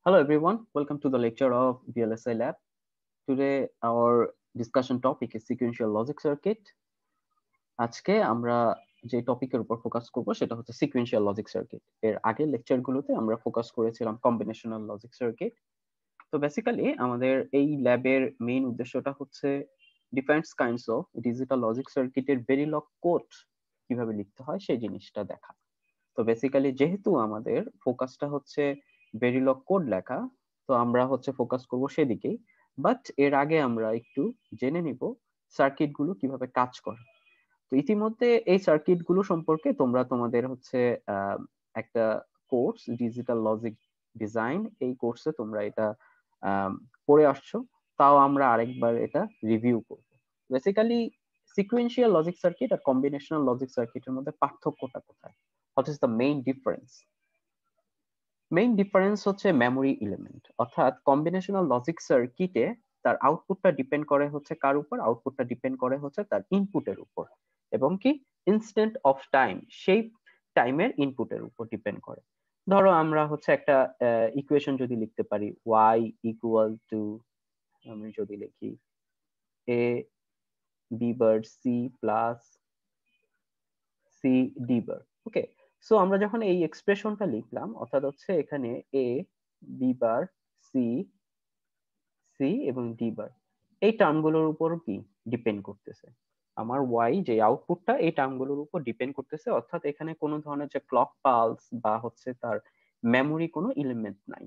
Hello everyone, welcome to the lecture of VLSI Lab. Today our discussion topic is sequential logic circuit. আজকে আমরা যে টপিকের উপর focus করব সেটা হচ্ছে সিকোয়েন্সিয়াল লজিক সার্কিট। এর আগের লেকচারগুলোতে আমরা ফোকাস করেছিলাম কম্বিনেশনাল লজিক সার্কিট। তো বেসিক্যালি আমাদের এই ল্যাবের মেইন উদ্দেশ্যটা হচ্ছে different kinds of digital logic সার্কিটের ভেরিলগ কোড কিভাবে লিখতে হয় সেই জিনিসটা দেখা। তো বেসিক্যালি যেহেতু আমাদের ফোকাসটা হচ্ছে ভেরিলগ কোড লেখা, তো আমরা হচ্ছে ফোকাস করব সেদিকেই। বাট এর আগে আমরা একটু জেনে নিব সার্কিট গুলো কিভাবে কাজ করে। তো ইতিমধ্যে এই সার্কিট গুলো সম্পর্কে তোমরা তোমাদের হচ্ছে একটা কোর্স ডিজিটাল লজিক ডিজাইন, এই কোর্সে তোমরা এটা পড়ে আসছো, তাও আমরা আরেকবার এটা রিভিউ করব। বেসিক্যালি সিকোয়েন্সিয়াল লজিক সার্কিট আর কম্বিনেশনাল লজিক সার্কিটের মধ্যে পার্থক্যটা কোথায়? What is the main difference? Main difference হচ্ছে মেমোরি এলিমেন্ট, অর্থাৎ কম্বিনেশনাল লজিক সার্কিটে তার আউটপুটটা ডিপেন্ড করে হচ্ছে কার উপর? আউটপুটটা ডিপেন্ড করে হচ্ছে তার ইনপুটের উপর, এবং কি ইনস্ট্যান্ট অফ টাইম, সেই টাইমের ইনপুটের উপর ডিপেন্ড করে। ধরো আমরা হচ্ছে একটা ইকুয়েশন যদি লিখতে পারি, y ইকুয়াল টু, আমি যদি লিখি a b bar c plus c d bar, okay. So আমরা যখন এই এক্সপ্রেশনটা লিখলাম, অর্থাৎ হচ্ছে এখানে a b bar c c এবং d বার, এই টার্মগুলোর উপর কি ডিপেন্ড করতেছে? আমার y যে আউটপুটটা এই টার্মগুলোর উপর ডিপেন্ড করতেছে, অর্থাৎ এখানে কোনো ধরনের যে ক্লক পালস বা হচ্ছে তার মেমোরি কোনো এলিমেন্ট নাই,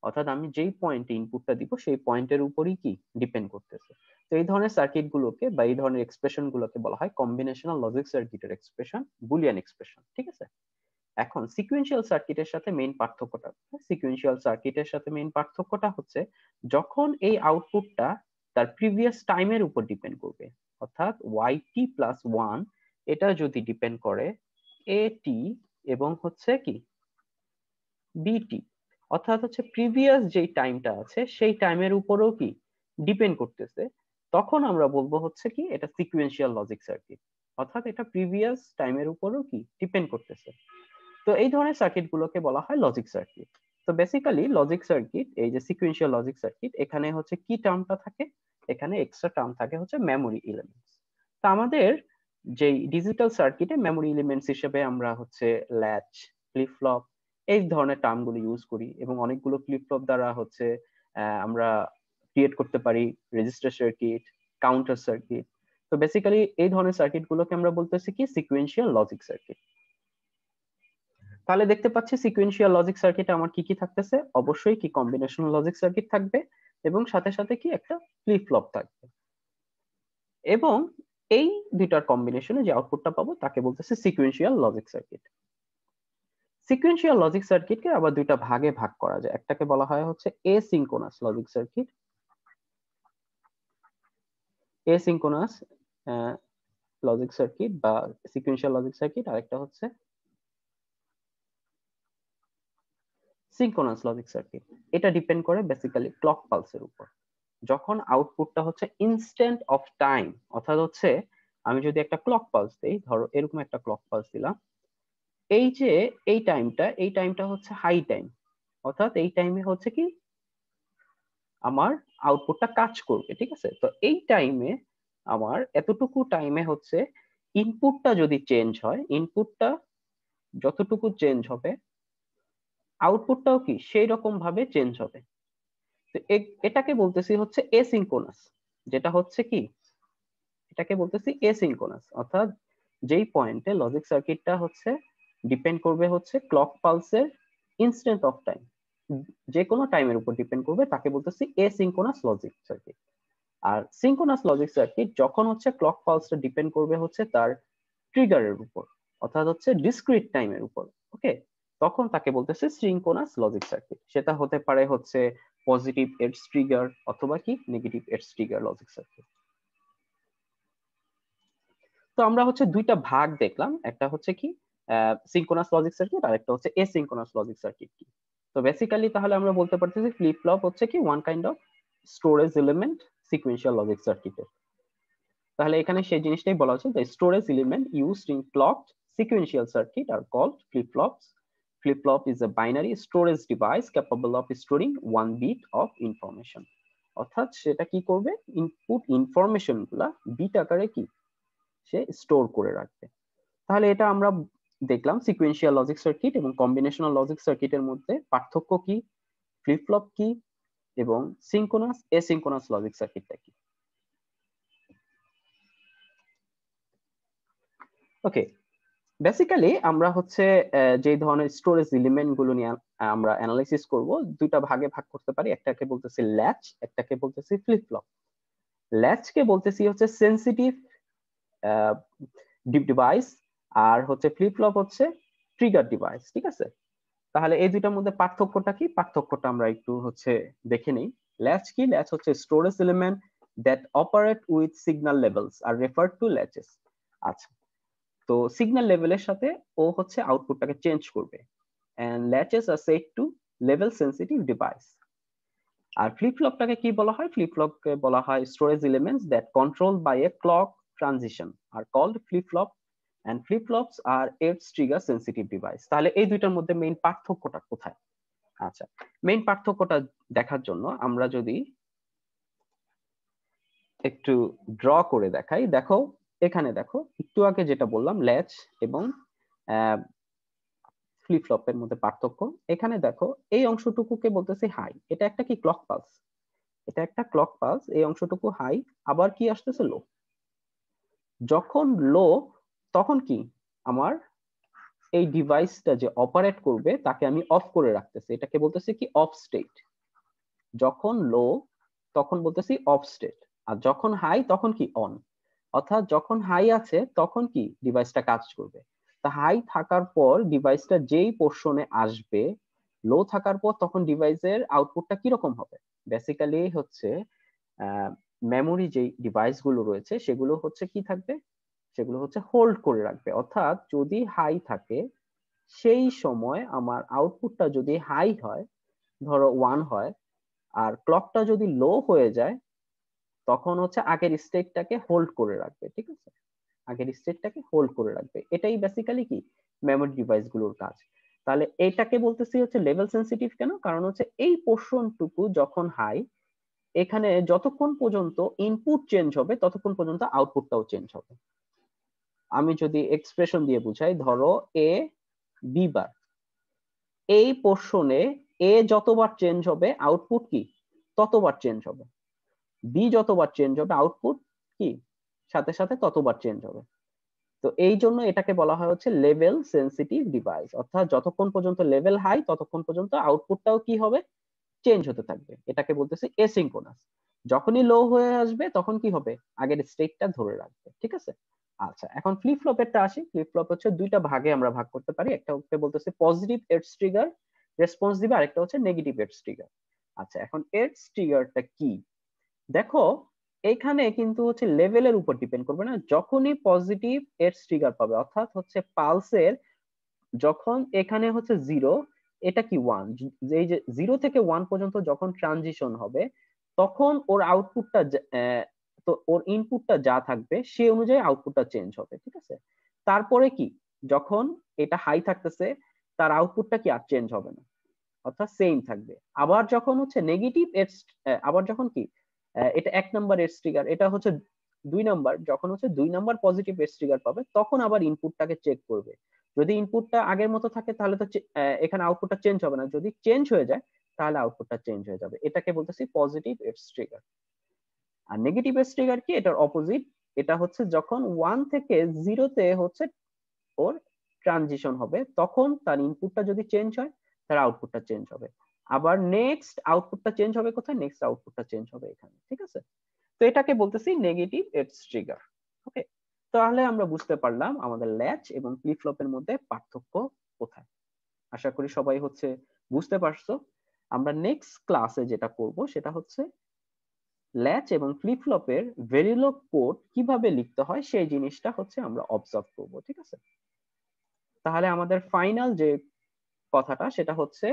অর্থাৎ আমি যেই পয়েন্টে ইনপুটটা দিব সেই পয়েন্টের উপরই কি ডিপেন্ড করতেছে। তো এই ধরনের সার্কিট গুলোকে বা এই ধরনের এক্সপ্রেশন গুলোকে বলা হয় কম্বিনেশনাল লজিক সার্কিটের এক্সপ্রেশন, বুলিয়ান এক্সপ্রেশন, ঠিক আছে। এখন সিকুয়েন্সিয়াল সার্কিটের সাথে মেইন পার্থক্যটা, সিকুয়েন্সিয়াল সার্কিটের সাথে মেইন পার্থক্যটা হচ্ছে যখন এই আউটপুটটা তার প্রিভিয়াস টাইমের উপর ডিপেন্ড করবে, অর্থাৎ yt প্লাস 1 এটা যদি ডিপেন্ড করে at এবং হচ্ছে কি bt, অর্থাৎ হচ্ছে প্রিভিয়াস যেই টাইমটা আছে সেই টাইমের উপরও কি ডিপেন্ড করতেছে, তখন আমরা বলবো হচ্ছে কি এটা সিকুয়েন্সিয়াল লজিক সার্কিট, অর্থাৎ এটা প্রিভিয়াস টাইমের উপরও কি ডিপেন্ড করতেছে। তো এই ধরনের সার্কিট গুলোকে বলা হয় লজিক সার্কিট। তো বেসিক্যালি লজিক সার্কিট, এই যে সিকুয়েন্সিয়াল লজিক সার্কিট, এখানে হচ্ছে কি টার্মটা থাকে? এখানে এক্সট্রা টার্ম থাকে হচ্ছে মেমোরি এলিমেন্টস। তো আমাদের যে ডিজিটাল সার্কিটে মেমোরি এলিমেন্টস হিসেবে আমরা হচ্ছে ল্যাচ, ফ্লিপ ফ্লপ এই ধরনের টার্মগুলো ইউজ করি, এবং অনেকগুলো ফ্লিপ ফ্লপ দ্বারা হচ্ছে আমরা ক্রিয়েট করতে পারি রেজিস্টার সার্কিট, কাউন্টার সার্কিট। তো বেসিক্যালি এই ধরনের সার্কিট গুলোকে আমরা বলতেছি কি সিকুয়েন্সিয়াল লজিক সার্কিট। তাহলে দেখতে পাচ্ছি সিকুয়েন্সিয়াল লজিক সার্কিটে আমার কি কি থাকতেছে? অবশ্যই কি কম্বিনেশনাল লজিক সার্কিট থাকবে, এবং সাথে সাথে কি একটা ফ্লিপ ফ্লপ থাকবে, এবং এই দুইটার কম্বিনেশনে যে আউটপুটটা পাবো তাকে বলতেছে sequential logic circuit. Sequential logic সার্কিটকে আবার দুইটা ভাগে ভাগ করা যায়, একটাকে বলা হয় হচ্ছে এসিঙ্ক্রোনাস লজিক সার্কিট, এসিঙ্ক্রোনাস লজিক সার্কিট বা সিকুয়েন্সিয়াল লজিক সার্কিট, আরেকটা হচ্ছে সিঙ্ক্রোনাস লজিক সার্কিট। এটা ডিপেন্ড করে বেসিক্যালি ক্লক পালসের উপর। যখন আউটপুটটা হচ্ছে ইনস্ট্যান্ট অফ টাইম, অর্থাৎ হচ্ছে আমি যদি একটা ক্লক পালস দেই, ধরো এরকম একটা ক্লক পালস দিলাম, এই যে এই টাইমটা হচ্ছে হাই টাইম, অর্থাৎ এই টাইমে হচ্ছে কি আমার আউটপুটটা কাজ করবে, ঠিক আছে। তো এই টাইমে আমার এতটুকু টাইমে হচ্ছে ইনপুটটা যদি চেঞ্জ হয়, ইনপুটটা যতটুকু চেঞ্জ হবে আউটপুটটাও কি সেই রকম ভাবে চেঞ্জ হবে। তো এটাকে বলতেছি হচ্ছে এসিঙ্ক্রোনাস, যেটা হচ্ছে কি এটাকে বলতেছি এসিঙ্ক্রোনাস, অর্থাৎ যেই পয়েন্টে লজিক সার্কিটটা হচ্ছে ডিপেন্ড করবে হচ্ছে ক্লক পালসের ইনস্ট্যান্ট অফ টাইম, যে কোনো টাইমের উপর ডিপেন্ড করবে, তাকে বলতেছি এসিঙ্ক্রোনাস লজিক সার্কিট। আর সিঙ্ক্রোনাস লজিক সার্কিট যখন হচ্ছে ক্লক পালসটা ডিপেন্ড করবে হচ্ছে তার ট্রিগারের উপর, অর্থাৎ হচ্ছে ডিসক্রিট টাইমের উপর, ওকে, তখন তাকে বলতেছে সিঙ্ক্রোনাস লজিক সার্কিট। সেটা হতে পারে হচ্ছে পজিটিভ এডজ ট্রিগার অথবা কি negative edge trigger logic circuit. তো আমরা হচ্ছে দুইটা ভাগ দেখলাম, একটা হচ্ছে কি সিঙ্ক্রোনাস লজিক সার্কিট, আর একটা হচ্ছে এসিঙ্ক্রোনাস লজিক সার্কিট কি। তো বেসিক্যালি তাহলে আমরা বলতে পারতেছি ফ্লিপ ফ্লপ হচ্ছে কি one kind of storage element sequential logic সার্কিটের। তাহলে এখানে সেই জিনিসটাই বলা হচ্ছে, the storage element used in clocked sequential circuit are called flip flops. flip flop is a binary storage device capable of storing 1 bit of information. অর্থাৎ সেটা কি করবে, ইনপুট ইনফরমেশন গুলা বিট আকারে কি সে স্টোর করে রাখবে। তাহলে এটা আমরা দেখলাম সিকোয়েন্সিয়াল লজিক সার্কিট এবং কম্বিনেশনাল লজিক সার্কিটের মধ্যে পার্থক্য কি, ফ্লিপ ফ্লপ কি, এবং সিনক্রোনাস এসিনক্রোনাস লজিক সার্কিটটা কি। ওকে, বেসিক্যালি আমরা হচ্ছে যে ধরনের স্টোরেজ এলিমেন্ট গুলো নিয়ে আমরা অ্যানালাইসিস করব, দুইটা ভাগে ভাগ করতে পারি। একটাকে বলতেছি ল্যাচ, একটাকে বলতেছি ফ্লিপ ফ্লপ। ল্যাচকে বলতেছি হচ্ছে সেনসিটিভ ডিভাইস, আর হচ্ছে ফ্লিপ ফ্লপ হচ্ছে ট্রিগার ডিভাইস। ঠিক আছে, তাহলে এই দুইটার মধ্যে পার্থক্যটা কি, পার্থক্যটা আমরা একটু হচ্ছে দেখে নেই। ল্যাচ কি, ল্যাচ হচ্ছে storage element that operate with signal levels are refer to latches. আচ্ছা, তো সিগন্যাল লেভেলের সাথে ও হচ্ছে আউটপুটটাকে চেঞ্জ করবে, and latches are said to level sensitive device. আর ফ্লিপ ফ্লপটাকে কি বলা হয়, ফ্লিপ ফ্লপকে বলা হয় storage elements that control by a clock transition are called flip flop, and flip flops are edge trigger sensitive device. তাহলে এই দুইটার মধ্যে মেইন পার্থক্যটা কোথায়? আচ্ছা, মেইন পার্থক্যটা দেখার জন্য আমরা যদি একটু ড্র করে দেখাই, দেখো এখানে দেখো একটু আগে যেটা বললাম ল্যাচ এবং ফ্লিপ ফ্লপের মধ্যে পার্থক্য, এখানে দেখো এই অংশটুকুকে বলতেছি হাই, এটা একটা কি ক্লক পালস, এটা একটা ক্লক পালস, এই অংশটুকু হাই, আবার কি আসতেছে লো। যখন লো তখন কি আমার এই ডিভাইসটা যে অপারেট করবে তাকে আমি অফ করে রাখতেছি, এটাকে বলতেছি কি অফ স্টেট। যখন লো তখন বলতেছি অফ স্টেট, আর যখন হাই তখন কি অন। অর্থাৎ যখন হাই আছে তখন কি ডিভাইসটা কাজ করবে, তা হাই থাকার পর ডিভাইসটা যেই পোর্শনে আসবে, লো থাকার পর তখন ডিভাইসের আউটপুটটা কিরকম হবে। বেসিক্যালি হচ্ছে মেমোরি যে ডিভাইস গুলো রয়েছে সেগুলো হচ্ছে কি থাকবে, সেগুলো হচ্ছে হোল্ড করে রাখবে। অর্থাৎ যদি হাই থাকে সেই সময় আমার আউটপুটটা যদি হাই হয়, ধরো 1 হয়, আর ক্লকটা যদি লো হয়ে যায় তখন হচ্ছে আগের স্টেটটাকে হোল্ড করে রাখবে। ঠিক আছে, আগের স্টেটটাকে হোল্ড করে রাখবে, এটাই বেসিক্যালি কি মেমোরি ডিভাইস গুলোর কাজ। তাহলে এটাকে বলতেছি হচ্ছে লেভেল সেনসিটিভ। কেন? কারণ হচ্ছে এই পোর্শনটুকু যখন হাই, এখানে যতক্ষণ পর্যন্ত ইনপুট চেঞ্জ হবে ততক্ষণ পর্যন্ত আউটপুটটাও চেঞ্জ হবে। আমি যদি এক্সপ্রেশন দিয়ে বুঝাই, ধরো এ বি বার, এই পোর্শনে এ যতবার চেঞ্জ হবে আউটপুট কি ততবার চেঞ্জ হবে, বি যতবার চেঞ্জ হবে আউটপুট কি সাথে সাথে ততবার চেঞ্জ হবে। তো এই জন্য এটাকে বলা হয় হচ্ছে লেভেল সেনসিটিভ ডিভাইস। অর্থাৎ যতক্ষণ পর্যন্ত লেভেল হাই ততক্ষণ পর্যন্ত আউটপুটটাও কি হবে চেঞ্জ হতে থাকবে, এটাকে বলতেছি এসিনক্রোনাস। যখনই লো হয়ে আসবে তখন কি হবে আগের স্টেটটা ধরে রাখবে। ঠিক আছে, আচ্ছা এখন ফ্লিপ ফ্লপেরটা আসি। ফ্লিপ ফ্লপ হচ্ছে দুইটা ভাগে আমরা ভাগ করতে পারি, একটা হচ্ছে বলতেছে পজিটিভ এডজ ট্রিগার রেসপন্স দিবে, আরেকটা হচ্ছে নেগেটিভ এডজ ট্রিগার। আচ্ছা এখন এডজ ট্রিগারটা কি, দেখো এখানে কিন্তু হচ্ছে লেভেলের উপর ডিপেন্ড করবে না। যখনই পজিটিভ এডজ ট্রিগার পাবে, অর্থাৎ হচ্ছে পালসের যখন এখানে হচ্ছে 0, এটা কি 1, এই যে 0 থেকে 1 পর্যন্ত যখন ট্রানজিশন হবে তখন ওর আউটপুটটা তো ওর ইনপুটটা যা থাকবে সেই অনুযায়ী আউটপুটটা চেঞ্জ হবে। ঠিক আছে, তারপরে কি যখন এটা হাই থাকতেছে তার আউটপুটটা কি আর চেঞ্জ হবে না, অর্থাৎ সেম থাকবে। আবার যখন হচ্ছে নেগেটিভ এডজ, আবার যখন কি এটা 1 নাম্বার এডজ ট্রিগার, এটা হচ্ছে 2 নাম্বার, যখন হচ্ছে 2 নাম্বার পজিটিভ এডজ ট্রিগার পাবে তখন আবার ইনপুটটাকে চেক করবে। যদি ইনপুটটা আগের মতো থাকে তাহলে তো এখানে আউটপুটটা চেঞ্জ হবে না, যদি চেঞ্জ হয়ে যায় তাহলে আউটপুটটা চেঞ্জ হয়ে যাবে। এটাকে বলতেছি পজিটিভ এডজ ট্রিগার। আর নেগেটিভ এডজ ট্রিগার কি, এটার অপোজিট। এটা হচ্ছে যখন 1 থেকে 0 তে হচ্ছে ওর ট্রানজিশন হবে তখন তার ইনপুটটা যদি চেঞ্জ হয় তার আউটপুটটা চেঞ্জ হবে। আবার নেক্সট আউটপুটটা চেঞ্জ হবে কোথায়, নেক্সট আউটপুটটা চেঞ্জ হবে এখানে। ঠিক আছে, তো এটাকে বলতেছি নেগেটিভ এডজ ট্রিগার। ওকে, তাহলে আমরা বুঝতে পারলাম আমাদের ল্যাচ এবং ফ্লিপ ফ্লপের মধ্যে পার্থক্য কোথায়। আশা করি সবাই হচ্ছে বুঝতে পারছো। আমরা নেক্সট ক্লাসে যেটা করব সেটা হচ্ছে ল্যাচ এবং ফ্লিপ ফ্লপের ভেরিলোগ কোড কিভাবে লিখতে হয় সেই জিনিসটা হচ্ছে আমরা অবজার্ভ করব। ঠিক আছে, তাহলে আমাদের ফাইনাল যে কথাটা সেটা হচ্ছে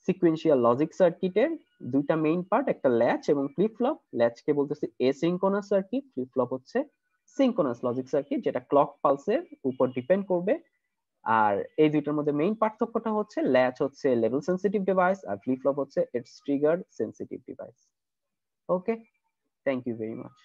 সিকোয়েন্সিয়াল লজিক সার্কিটের দুইটা মেইন পার্ট, একটা ল্যাচ এবং ফ্লিপ ফ্লপ। ল্যাচকে বলতেছি এসিনক্রোনাস সার্কিট, ফ্লিপ ফ্লপ হচ্ছে সিনক্রোনাস লজিক সার্কিট যেটা ক্লক পালসের উপর ডিপেন্ড করবে। আর এই দুইটার মধ্যে মেইন পার্থক্যটা হচ্ছে ল্যাচ হচ্ছে লেভেল সেন্সিটিভ ডিভাইস আর ফ্লিপ ফ্লপ হচ্ছে it's trigger sensitive device. Okay, thank you very much.